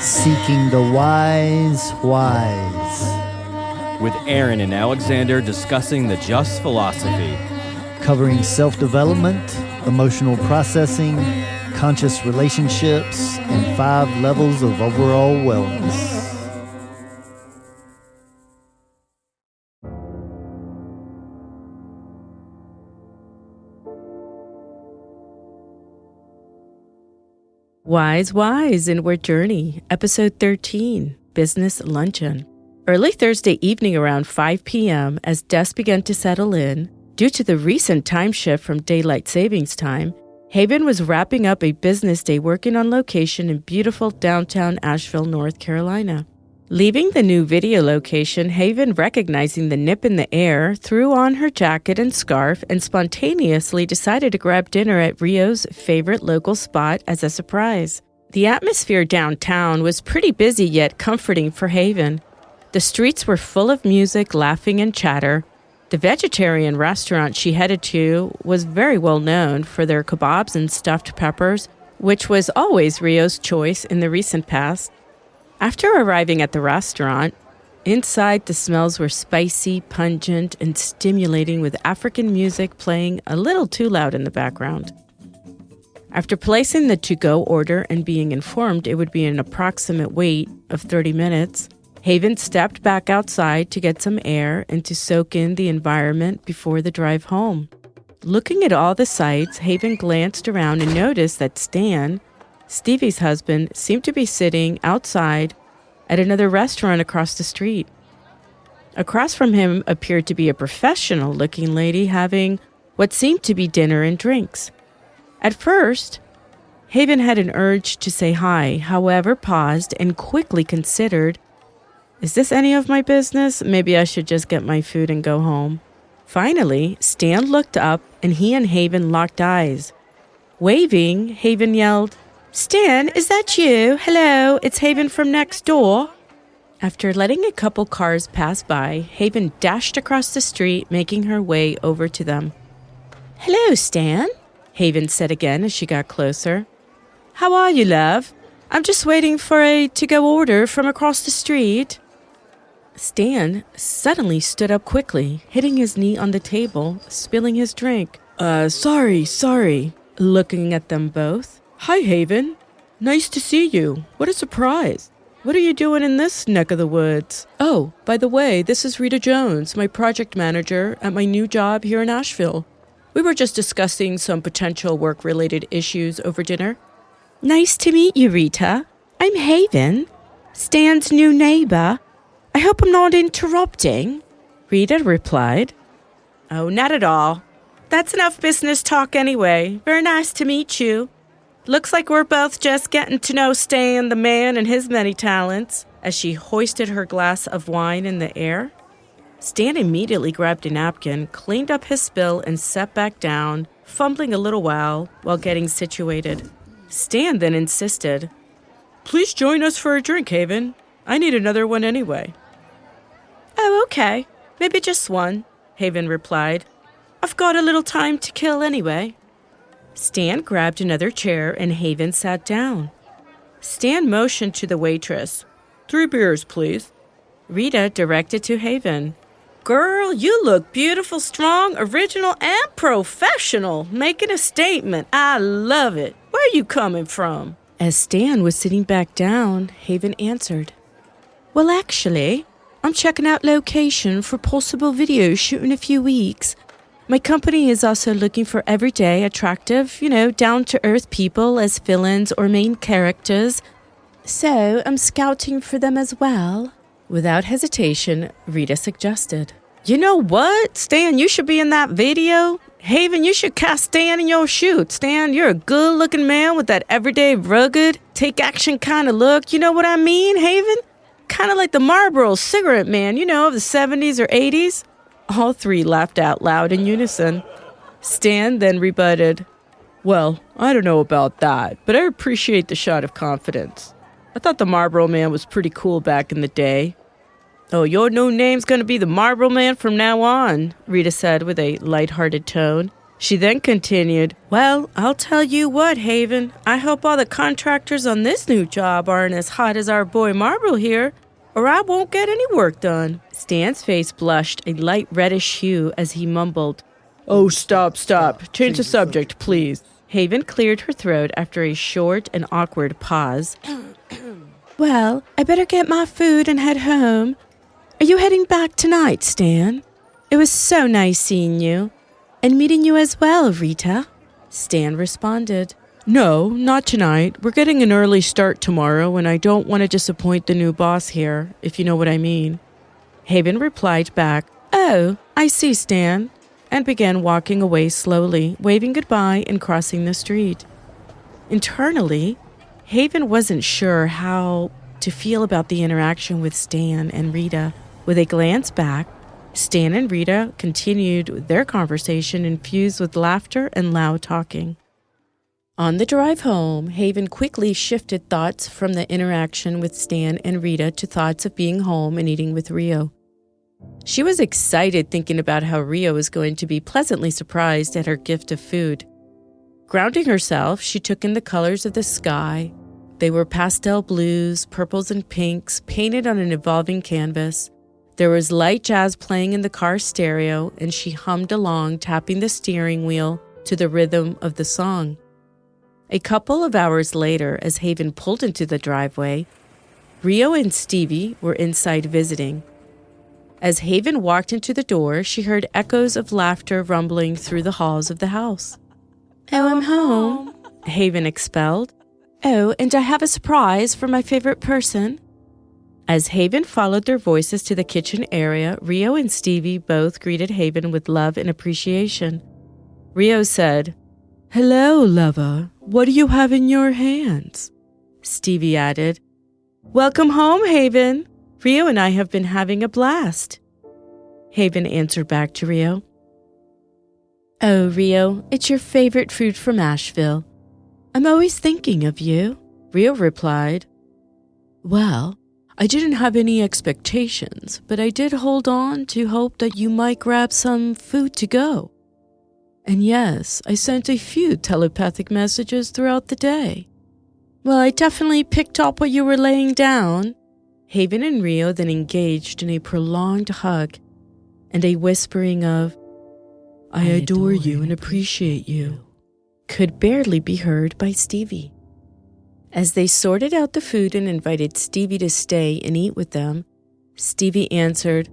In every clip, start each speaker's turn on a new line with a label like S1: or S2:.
S1: Seeking the wise.
S2: With Aaron and Alexander discussing the just philosophy.
S1: Covering self-development, emotional processing, conscious relationships, and 5 levels of overall wellness.
S3: Wise, Inward Journey, Episode 13, Business Luncheon. Early Thursday evening around 5 p.m., as desks began to settle in, due to the recent time shift from daylight savings time, Haven was wrapping up a business day working on location in beautiful downtown Asheville, North Carolina. Leaving the new video location, Haven, recognizing the nip in the air, threw on her jacket and scarf and spontaneously decided to grab dinner at Rio's favorite local spot as a surprise. The atmosphere downtown was pretty busy yet comforting for Haven. The streets were full of music, laughing, and chatter. The vegetarian restaurant she headed to was very well known for their kebabs and stuffed peppers, which was always Rio's choice in the recent past. After arriving at the restaurant, inside the smells were spicy, pungent, and stimulating with African music playing a little too loud in the background. After placing the to-go order and being informed it would be an approximate wait of 30 minutes, Haven stepped back outside to get some air and to soak in the environment before the drive home. Looking at all the sights, Haven glanced around and noticed that Stan, Stevie's husband, seemed to be sitting outside at another restaurant across the street. Across from him appeared to be a professional-looking lady having what seemed to be dinner and drinks. At first, Haven had an urge to say hi, however paused and quickly considered, is this any of my business? Maybe I should just get my food and go home. Finally, Stan looked up and he and Haven locked eyes. Waving, Haven yelled, Stan, is that you? Hello, it's Haven from next door. After letting a couple cars pass by, Haven dashed across the street, making her way over to them. Hello, Stan, Haven said again as she got closer. How are you, love? I'm just waiting for a to-go order from across the street. Stan suddenly stood up quickly, hitting his knee on the table, spilling his drink. Sorry, looking at them both. Hi, Haven. Nice to see you. What a surprise. What are you doing in this neck of the woods? Oh, by the way, this is Rita Jones, my project manager at my new job here in Asheville. We were just discussing some potential work-related issues over dinner. Nice to meet you, Rita. I'm Haven, Stan's new neighbor. I hope I'm not interrupting, Rita replied. Oh, not at all. That's enough business talk anyway. Very nice to meet you. Looks like we're both just getting to know Stan, the man, and his many talents, as she hoisted her glass of wine in the air. Stan immediately grabbed a napkin, cleaned up his spill, and sat back down, fumbling a little while getting situated. Stan then insisted, Please join us for a drink, Haven. I need another one anyway. Oh, okay. Maybe just one, Haven replied. I've got a little time to kill anyway. Stan grabbed another chair and Haven sat down. Stan motioned to the waitress. 3 beers, please. Rita directed to Haven. Girl, you look beautiful, strong, original, and professional. Making a statement. I love it. Where are you coming from? As Stan was sitting back down, Haven answered. Well, actually, I'm checking out location for possible video shoot in a few weeks. My company is also looking for everyday, attractive, down-to-earth people as villains or main characters. So I'm scouting for them as well. Without hesitation, Rita suggested. You know what, Stan, you should be in that video. Haven, you should cast Stan in your shoot. Stan, you're a good-looking man with that everyday, rugged, take-action kind of look. You know what I mean, Haven? Kind of like the Marlboro cigarette man, of the 70s or 80s. All 3 laughed out loud in unison. Stan then rebutted. Well, I don't know about that, but I appreciate the shot of confidence. I thought the Marlboro Man was pretty cool back in the day. Oh, your new name's going to be the Marlboro Man from now on, Rita said with a light-hearted tone. She then continued, "Well, I'll tell you what, Haven. I hope all the contractors on this new job aren't as hot as our boy Marble here, or I won't get any work done." Stan's face blushed a light reddish hue as he mumbled, "Oh, stop. Change the subject, please." Haven cleared her throat after a short and awkward pause. "Well, I better get my food and head home. Are you heading back tonight, Stan? It was so nice seeing you. And meeting you as well, Rita." Stan responded, "No, not tonight. We're getting an early start tomorrow, and I don't want to disappoint the new boss here, if you know what I mean." Haven replied back, "Oh, I see, Stan," and began walking away slowly, waving goodbye and crossing the street. Internally, Haven wasn't sure how to feel about the interaction with Stan and Rita. With a glance back, Stan and Rita continued their conversation infused with laughter and loud talking. On the drive home, Haven quickly shifted thoughts from the interaction with Stan and Rita to thoughts of being home and eating with Rio. She was excited thinking about how Rio was going to be pleasantly surprised at her gift of food. Grounding herself, she took in the colors of the sky. They were pastel blues, purples, and pinks, painted on an evolving canvas. There was light jazz playing in the car stereo, and she hummed along, tapping the steering wheel to the rhythm of the song. A couple of hours later, as Haven pulled into the driveway, Rio and Stevie were inside visiting. As Haven walked into the door, she heard echoes of laughter rumbling through the halls of the house. "Oh, I'm home," Haven expelled. "Oh, and I have a surprise for my favorite person." As Haven followed their voices to the kitchen area, Rio and Stevie both greeted Haven with love and appreciation. Rio said, "Hello, lover. What do you have in your hands?" Stevie added, "Welcome home, Haven. Rio and I have been having a blast." Haven answered back to Rio, "Oh, Rio, it's your favorite food from Asheville. I'm always thinking of you." Rio replied, "Well, I didn't have any expectations, but I did hold on to hope that you might grab some food to go. And yes, I sent a few telepathic messages throughout the day." "Well, I definitely picked up what you were laying down." Haven and Rio then engaged in a prolonged hug and a whispering of, "I adore you and appreciate you," could barely be heard by Stevie. As they sorted out the food and invited Stevie to stay and eat with them, Stevie answered,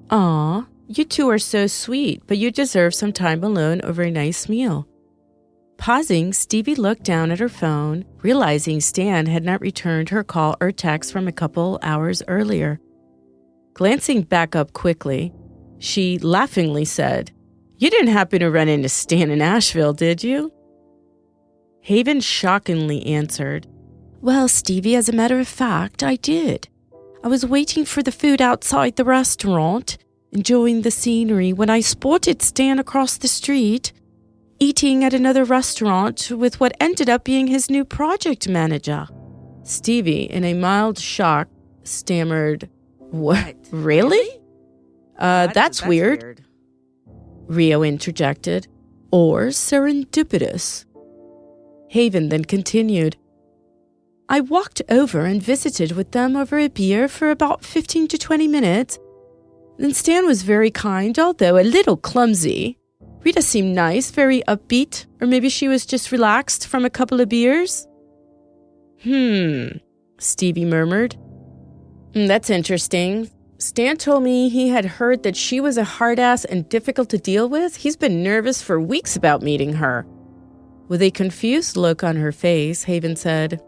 S3: "Aw, you two are so sweet, but you deserve some time alone over a nice meal." Pausing, Stevie looked down at her phone, realizing Stan had not returned her call or text from a couple hours earlier. Glancing back up quickly, she laughingly said, "You didn't happen to run into Stan in Asheville, did you?" Haven shockingly answered, "Well, Stevie, as a matter of fact, I did. I was waiting for the food outside the restaurant, enjoying the scenery, when I spotted Stan across the street, eating at another restaurant with what ended up being his new project manager." Stevie, in a mild shock, stammered, "What? Really? That's weird." Rio interjected, "Or serendipitous." Haven then continued, "I walked over and visited with them over a beer for about 15 to 20 minutes. Then Stan was very kind, although a little clumsy. Rita seemed nice, very upbeat, or maybe she was just relaxed from a couple of beers." Stevie murmured. "That's interesting. Stan told me he had heard that she was a hard-ass and difficult to deal with. He's been nervous for weeks about meeting her." With a confused look on her face, Haven said,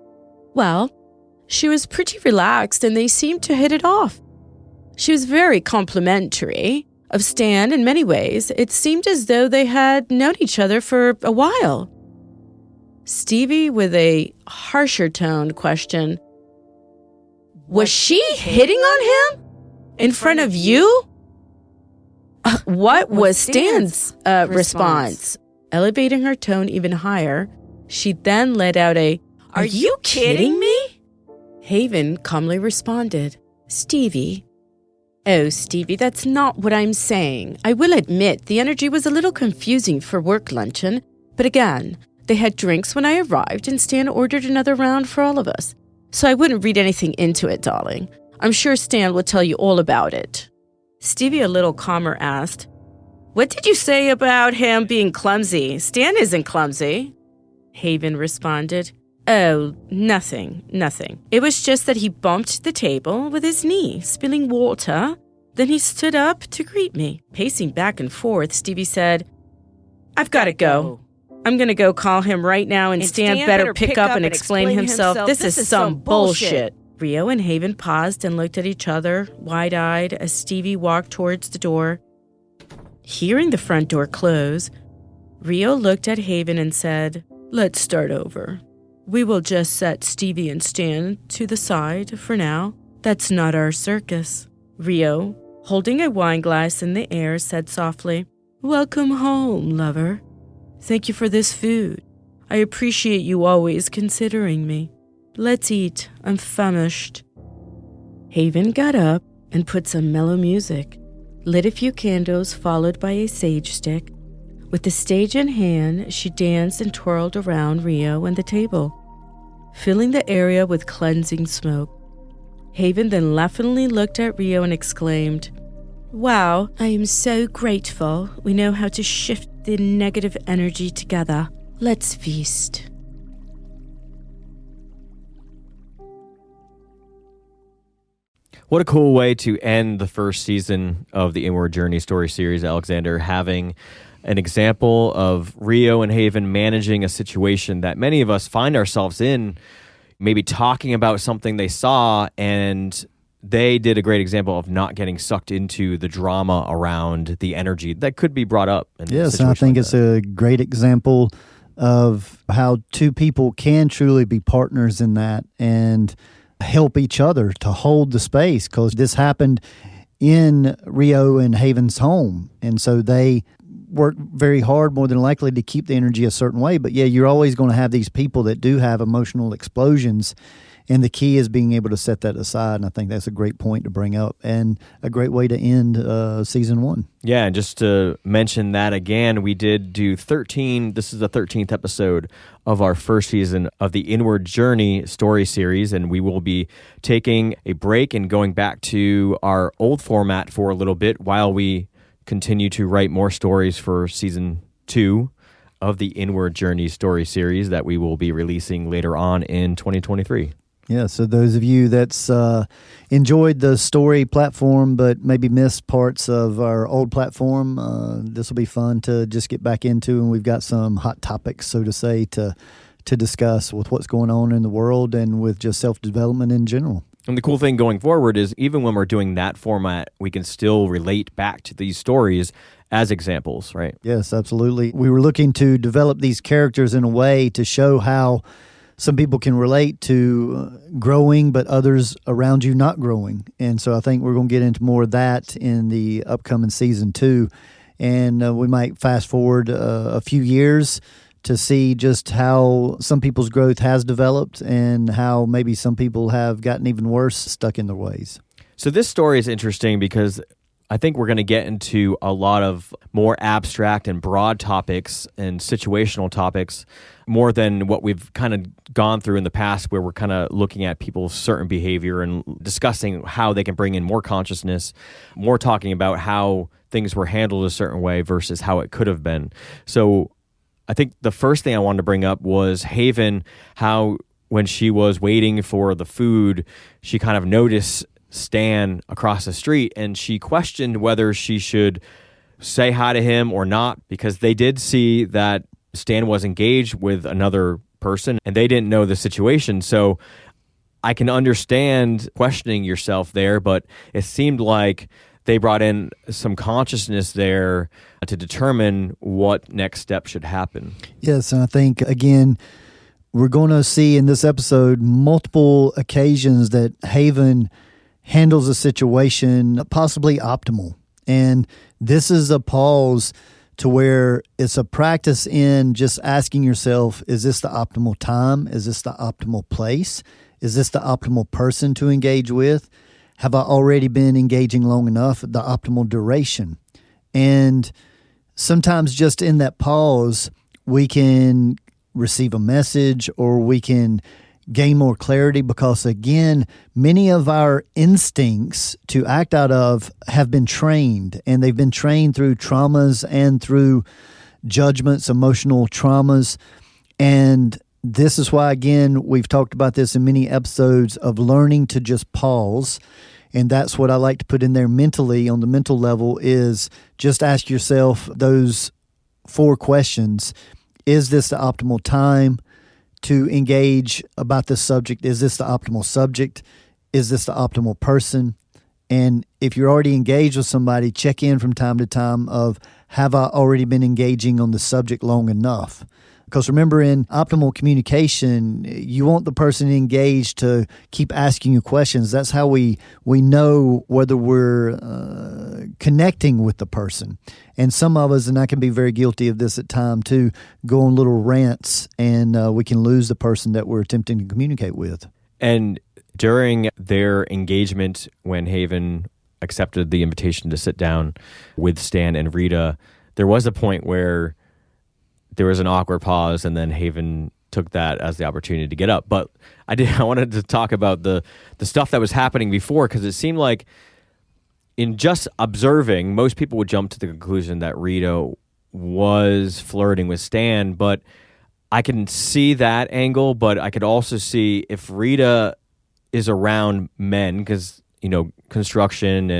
S3: "Well, she was pretty relaxed and they seemed to hit it off. She was very complimentary of Stan in many ways. It seemed as though they had known each other for a while." Stevie, with a harsher toned question, "Was she hitting on him? In front of you?" What was Stan's response? Elevating her tone even higher, she then let out a, "Are you kidding me?" Haven calmly responded, "Stevie, Oh, Stevie, that's not what I'm saying. I will admit the energy was a little confusing for work luncheon, but again, they had drinks when I arrived and Stan ordered another round for all of us. So I wouldn't read anything into it, darling. I'm sure Stan will tell you all about it. Stevie, a little calmer, asked, "What did you say about him being clumsy? Stan isn't clumsy." Haven responded, "Oh, nothing. It was just that he bumped the table with his knee, spilling water. Then he stood up to greet me." Pacing back and forth, Stevie said, "I've got to go. I'm going to go call him right now and Stan better pick up and explain himself. This is some bullshit." Rio and Haven paused and looked at each other, wide-eyed, as Stevie walked towards the door. Hearing the front door close, Rio looked at Haven and said, "Let's start over. We will just set Stevie and Stan to the side for now. That's not our circus." Rio, holding a wine glass in the air, said softly, "Welcome home, lover. Thank you for this food. I appreciate you always considering me. Let's eat. I'm famished." Haven got up and put some mellow music, lit a few candles followed by a sage stick. With the stage in hand, she danced and twirled around Rio and the table, filling the area with cleansing smoke. Haven then laughingly looked at Rio and exclaimed, "Wow, I am so grateful we know how to shift the negative energy together. Let's feast."
S2: What a cool way to end the first season of the Inward Journey story series, Alexander, having an example of Rio and Haven managing a situation that many of us find ourselves in, maybe talking about something they saw, and they did a great example of not getting sucked into the drama around the energy that could be brought up.
S1: Yes, and I think it's a great example of how two people can truly be partners in that and help each other to hold the space, because this happened in Rio and Haven's home. And so they work very hard, more than likely, to keep the energy a certain way. But yeah, you're always going to have these people that do have emotional explosions. And the key is being able to set that aside. And I think that's a great point to bring up and a great way to end season 1.
S2: Yeah, and just to mention that again, we did do 13. This is the 13th episode of our first season of the Inward Journey story series. And we will be taking a break and going back to our old format for a little bit while we continue to write more stories for season 2 of the Inward Journey story series that we will be releasing later on in 2023.
S1: Yeah, so those of you that's enjoyed the story platform but maybe missed parts of our old platform, this will be fun to just get back into, and we've got some hot topics, so to say, to discuss with what's going on in the world and with just self-development in general.
S2: And the cool thing going forward is even when we're doing that format, we can still relate back to these stories as examples, right?
S1: Yes, absolutely. We were looking to develop these characters in a way to show how some people can relate to growing, but others around you not growing. And so I think we're going to get into more of that in the upcoming season 2. And we might fast forward a few years to see just how some people's growth has developed and how maybe some people have gotten even worse, stuck in their ways.
S2: So this story is interesting because I think we're going to get into a lot of more abstract and broad topics and situational topics more than what we've kind of gone through in the past, where we're kind of looking at people's certain behavior and discussing how they can bring in more consciousness, more talking about how things were handled a certain way versus how it could have been. So I think the first thing I wanted to bring up was Haven, how when she was waiting for the food, she kind of noticed Stan across the street, and she questioned whether she should say hi to him or not, because they did see that Stan was engaged with another person and they didn't know the situation. So I can understand questioning yourself there, but it seemed like they brought in some consciousness there to determine what next step should happen.
S1: Yes, and I think, again, we're going to see in this episode multiple occasions that Haven handles a situation possibly optimal. And this is a pause to where it's a practice in just asking yourself, is this the optimal time? Is this the optimal place? Is this the optimal person to engage with? have I already been engaging long enough, the optimal duration. And sometimes just in that pause, we can receive a message or we can gain more clarity because, again, many of our instincts to act out of have been trained, and they've been trained through traumas and through judgments, emotional traumas. And this is why, again, we've talked about this in many episodes of learning to just pause. And that's what I like to put in there mentally on the mental level is just ask yourself those 4 questions. Is this the optimal time to engage about this subject? Is this the optimal subject? Is this the optimal person? And if you're already engaged with somebody, check in from time to time of, have I already been engaging on the subject long enough? Because remember, in optimal communication, you want the person engaged to keep asking you questions. That's how we know whether we're connecting with the person. And some of us, and I can be very guilty of this at times too, go on little rants, and we can lose the person that we're attempting to communicate with.
S2: And during their engagement, when Haven accepted the invitation to sit down with Stan and Rita, there was a point where there was an awkward pause, and then Haven took that as the opportunity to get up. But I wanted to talk about the stuff that was happening before, because it seemed like in just observing, most people would jump to the conclusion that Rita was flirting with Stan, but I can see that angle, but I could also see if Rita is around men, because, construction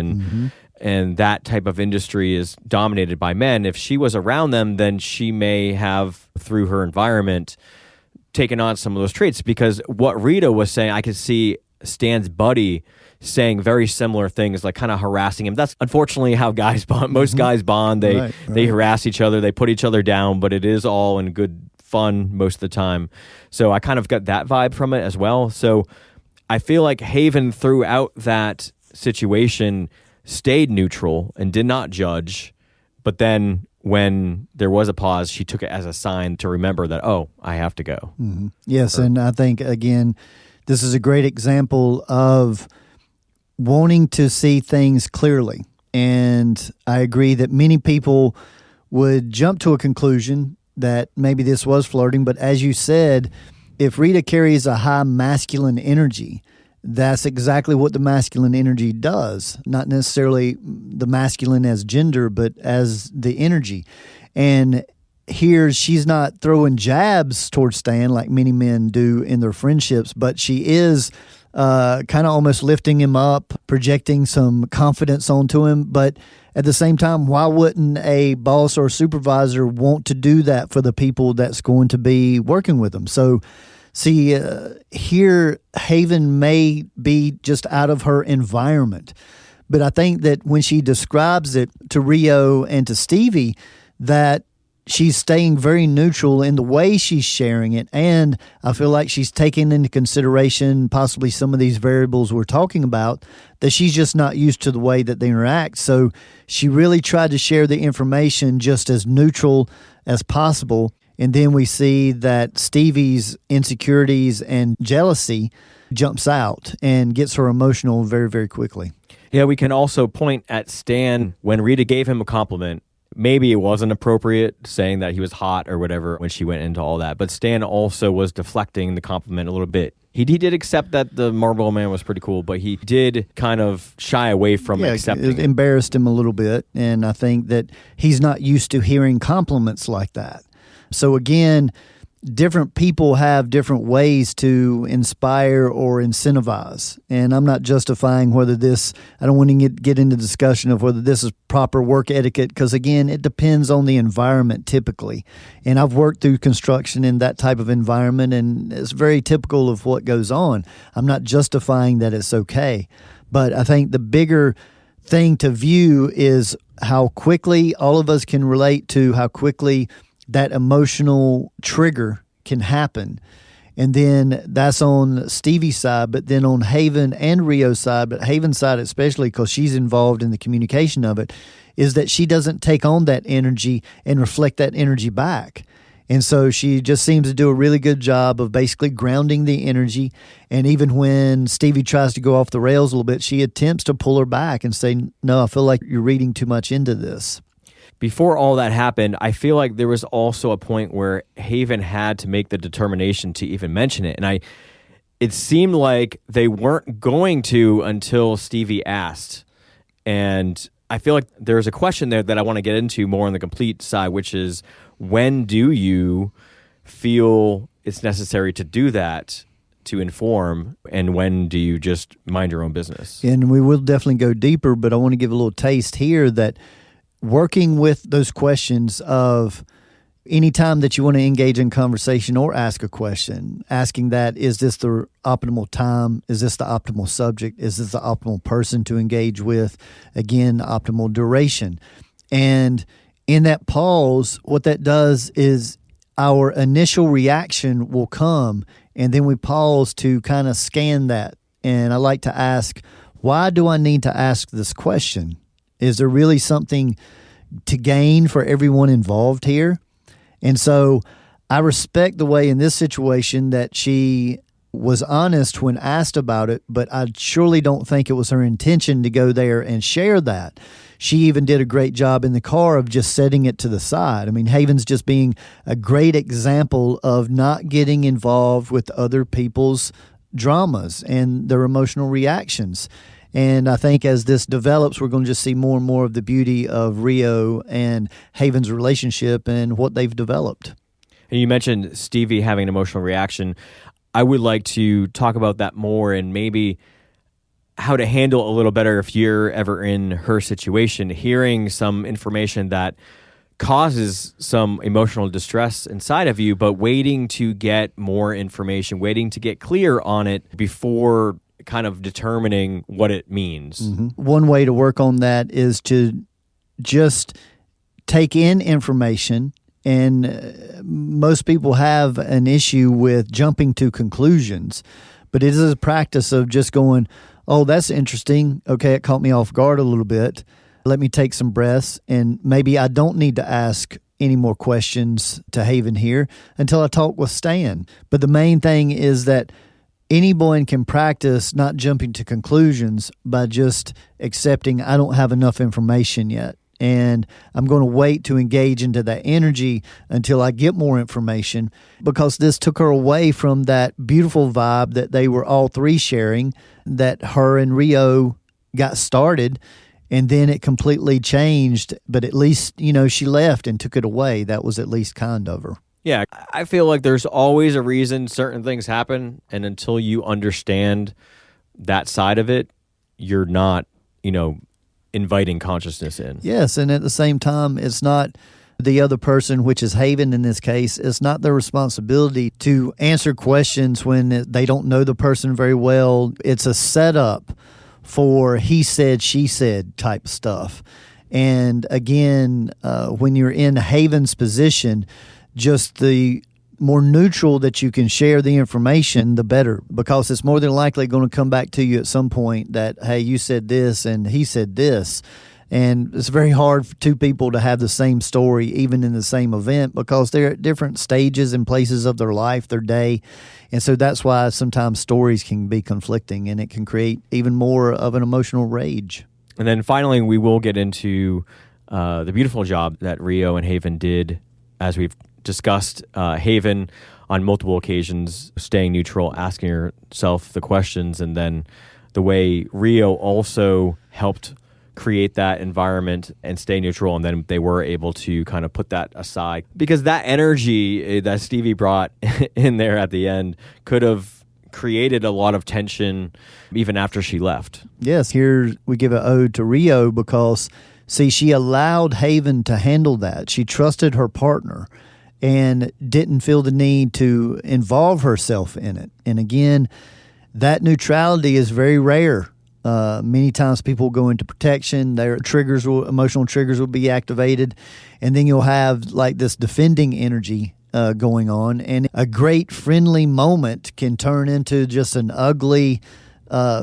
S2: and that type of industry is dominated by men. If she was around them, then she may have, through her environment, taken on some of those traits. Because what Rita was saying, I could see Stan's buddy saying very similar things, like kind of harassing him. That's unfortunately how guys bond. Most guys bond. They harass each other. They put each other down, but it is all in good fun most of the time. So I kind of got that vibe from it as well. So I feel like Haven, throughout that situation, stayed neutral and did not judge, but then when there was a pause, she took it as a sign to remember that, oh, I have to go.
S1: Mm-hmm. Yes, and I think, again, this is a great example of wanting to see things clearly. And I agree that many people would jump to a conclusion that maybe this was flirting, but as you said, if Rita carries a high masculine energy, that's exactly what the masculine energy does. Not necessarily the masculine as gender, but as the energy. And here she's not throwing jabs towards Stan like many men do in their friendships, but she is kind of almost lifting him up, projecting some confidence onto him. But at the same time, why wouldn't a boss or supervisor want to do that for the people that's going to be working with them? So see, here Haven may be just out of her environment. But I think that when she describes it to Rio and to Stevie, that she's staying very neutral in the way she's sharing it. And I feel like she's taking into consideration possibly some of these variables we're talking about, that she's just not used to the way that they interact. So she really tried to share the information just as neutral as possible. And then we see that Stevie's insecurities and jealousy jumps out and gets her emotional very, very quickly.
S2: Yeah, we can also point at Stan when Rita gave him a compliment. Maybe it wasn't appropriate, saying that he was hot or whatever when she went into all that. But Stan also was deflecting the compliment a little bit. He did accept that the Marlboro Man was pretty cool, but he did kind of shy away from accepting it.
S1: It embarrassed him a little bit, and I think that he's not used to hearing compliments like that. So again, different people have different ways to inspire or incentivize. And I'm not justifying whether this, I don't want to get into discussion of whether this is proper work etiquette, because again, it depends on the environment typically. And I've worked through construction in that type of environment, and it's very typical of what goes on. I'm not justifying that it's okay. But I think the bigger thing to view is how quickly all of us can relate to how quickly that emotional trigger can happen. And then that's on Stevie's side, but then on Haven and Rio's side, but Haven's side especially because she's involved in the communication of it, is that she doesn't take on that energy and reflect that energy back. And so she just seems to do a really good job of basically grounding the energy. And even when Stevie tries to go off the rails a little bit, she attempts to pull her back and say, no, I feel like you're reading too much into this.
S2: Before all that happened, I feel like there was also a point where Haven had to make the determination to even mention it. And it seemed like they weren't going to until Stevie asked. And I feel like there's a question there that I want to get into more on the complete side, which is, when do you feel it's necessary to do that, to inform, and when do you just mind your own business?
S1: And we will definitely go deeper, but I want to give a little taste here that working with those questions of any time that you want to engage in conversation or ask a question, asking that, is this the optimal time? Is this the optimal subject? Is this the optimal person to engage with? Again, optimal duration. And in that pause, what that does is our initial reaction will come, and then we pause to kind of scan that. And I like to ask, why do I need to ask this question? Is there really something to gain for everyone involved here? And so I respect the way in this situation that she was honest when asked about it, but I surely don't think it was her intention to go there and share that. She even did a great job in the car of just setting it to the side. I mean, Haven's just being a great example of not getting involved with other people's dramas and their emotional reactions. And I think as this develops, we're going to just see more and more of the beauty of Rio and Haven's relationship and what they've developed.
S2: And you mentioned Stevie having an emotional reaction. I would like to talk about that more and maybe how to handle a little better if you're ever in her situation, hearing some information that causes some emotional distress inside of you, but waiting to get more information, waiting to get clear on it before kind of determining what it means.
S1: Mm-hmm. One way to work on that is to just take in information. And most people have an issue with jumping to conclusions, but it is a practice of just going, oh, that's interesting. Okay, it caught me off guard a little bit. Let me take some breaths, and maybe I don't need to ask any more questions to Haven here until I talk with Stan. But the main thing is that anyone can practice not jumping to conclusions by just accepting I don't have enough information yet. And I'm going to wait to engage into that energy until I get more information, because this took her away from that beautiful vibe that they were all three sharing, that her and Rio got started, and then it completely changed. But at least, she left and took it away. That was at least kind of her.
S2: Yeah, I feel like there's always a reason certain things happen, and until you understand that side of it, you're not, inviting consciousness in.
S1: Yes, and at the same time, it's not the other person, which is Haven in this case, it's not their responsibility to answer questions when they don't know the person very well. It's a setup for he said, she said type stuff. And again, when you're in Haven's position, just the more neutral that you can share the information, the better, because it's more than likely going to come back to you at some point that, hey, you said this and he said this. And it's very hard for two people to have the same story, even in the same event, because they're at different stages and places of their life, their day. And so that's why sometimes stories can be conflicting, and it can create even more of an emotional rage.
S2: And then finally, we will get into the beautiful job that Rio and Haven did, as we've discussed. Haven on multiple occasions staying neutral, asking herself the questions, and then the way Rio also helped create that environment and stay neutral, and then they were able to kind of put that aside, because that energy that Stevie brought in there at the end could have created a lot of tension even after she left.
S1: Yes, here we give an ode to Rio because, see, she allowed Haven to handle that. She trusted her partner and didn't feel the need to involve herself in it. And again, that neutrality is very rare. Many times people go into protection, their emotional triggers will be activated, and then you'll have like this defending energy going on. And a great friendly moment can turn into just an ugly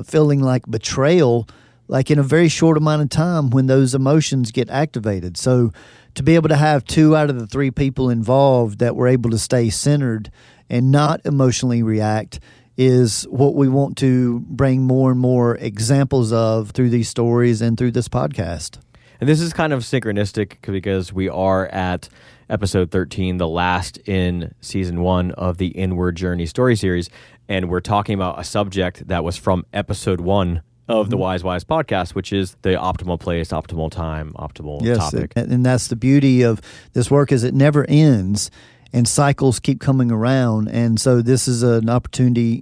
S1: feeling like betrayal, like in a very short amount of time when those emotions get activated. So to be able to have 2 out of the 3 people involved that were able to stay centered and not emotionally react is what we want to bring more and more examples of through these stories and through this podcast.
S2: And this is kind of synchronistic because we are at episode 13, the last in season 1 of the Inward Journey story series. And we're talking about a subject that was from episode 1 of the Wise podcast, which is the optimal place, optimal time, optimal topic.
S1: And that's the beauty of this work, is it never ends and cycles keep coming around. And so this is an opportunity,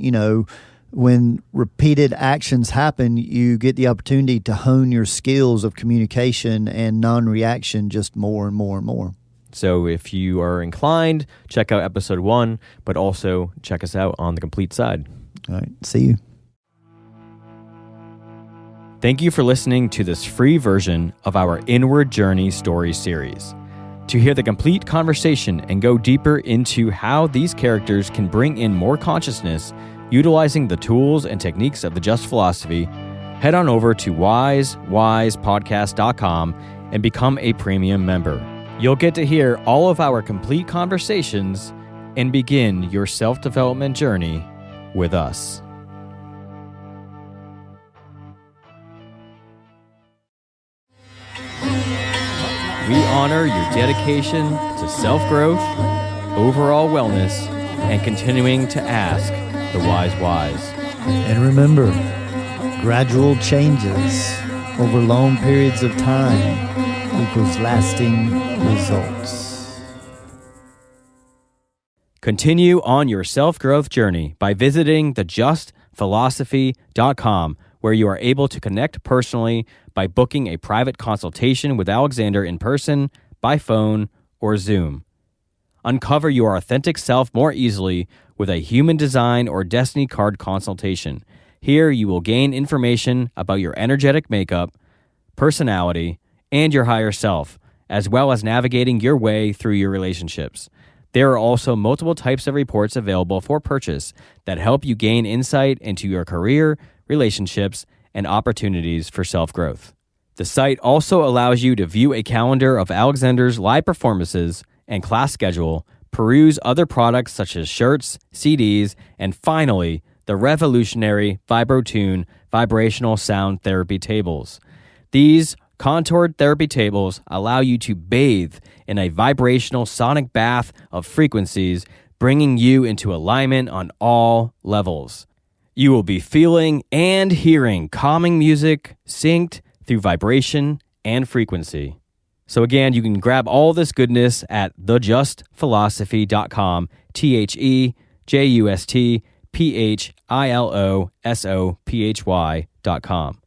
S1: when repeated actions happen, you get the opportunity to hone your skills of communication and non-reaction just more and more and more.
S2: So if you are inclined, check out episode 1, but also check us out on the complete side.
S1: All right. See you.
S2: Thank you for listening to this free version of our Inward Journey story series. To hear the complete conversation and go deeper into how these characters can bring in more consciousness, utilizing the tools and techniques of the Just Philosophy, head on over to wisewisepodcast.com and become a premium member. You'll get to hear all of our complete conversations and begin your self-development journey with us. We honor your dedication to self-growth, overall wellness, and continuing to ask the wise whys.
S1: And remember, gradual changes over long periods of time equals lasting results.
S2: Continue on your self-growth journey by visiting thejustphilosophy.com, where you are able to connect personally by booking a private consultation with Alexander in person, by phone, or Zoom. Uncover your authentic self more easily with a human design or destiny card consultation. Here you will gain information about your energetic makeup, personality, and your higher self, as well as navigating your way through your relationships. There are also multiple types of reports available for purchase that help you gain insight into your career, relationships, and opportunities for self-growth. The site also allows you to view a calendar of Alexander's live performances and class schedule, peruse other products such as shirts, CDs, and finally, the revolutionary VibroTune vibrational sound therapy tables. These contoured therapy tables allow you to bathe in a vibrational sonic bath of frequencies, bringing you into alignment on all levels. You will be feeling and hearing calming music synced through vibration and frequency. So again, you can grab all this goodness at thejustphilosophy.com, thejustphilosophy.com.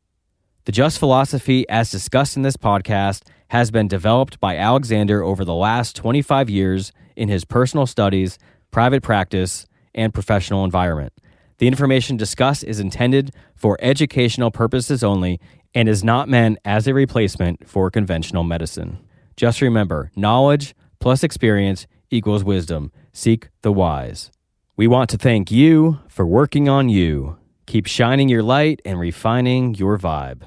S2: The Just Philosophy, as discussed in this podcast, has been developed by Alexander over the last 25 years in his personal studies, private practice, and professional environment. The information discussed is intended for educational purposes only and is not meant as a replacement for conventional medicine. Just remember, knowledge plus experience equals wisdom. Seek the wise. We want to thank you for working on you. Keep shining your light and refining your vibe.